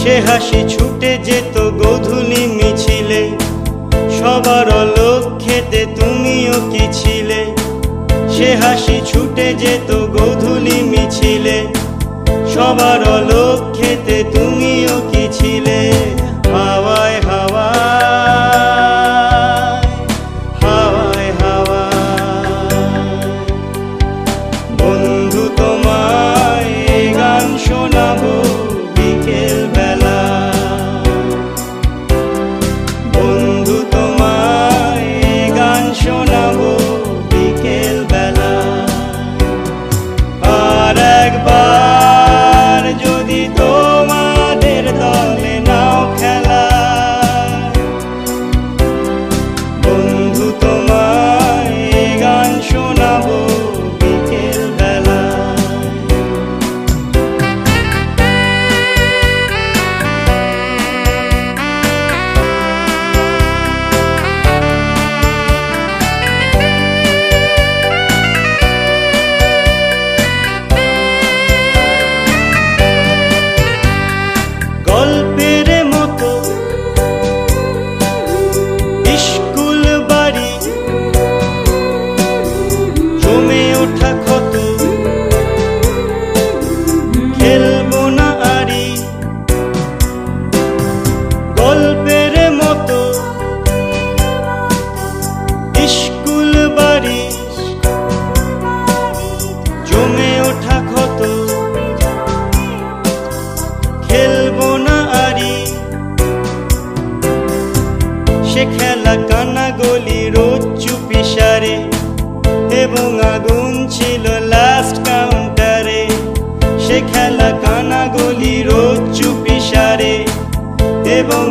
সে হাসি ছুটে যেত গোধূলি মিছিলে, সবার লক্ষ্যেতে তুমিও কি ছিলে। সে হাসি ছুটে যেত গোধূলি মিছিলে, সবার লক্ষ্যেতে তুমিও কি ছিলে। হাওয়ায় হাওয়ায় হাওয়ায় হাওয়ায় বন্ধু তোমায় গান শোনাবো বিকেল বেলা। বন্ধু তোমায় গান শোনাবো বিকেল বেলা। আর একবার যদি তোমাদের দলে নাও খেলা, বন্ধু তোমায় গান শোনাবো বিকেল বেলা। গল্পের মতো স্কুল বাড়ি জমে ওঠা ক্ষত, খেলবো না আরি। গল্পের মতো স্কুল বাড়ি জমে ওঠা ক্ষত, খেলবো না আরি। সে খেলা কানা গলি রোজ চুপি সারে, এবং আগুন ছিল লাস্ট কাউন্টারে। সে খেলা কানা গলি রোজ চুপি সারে, এবং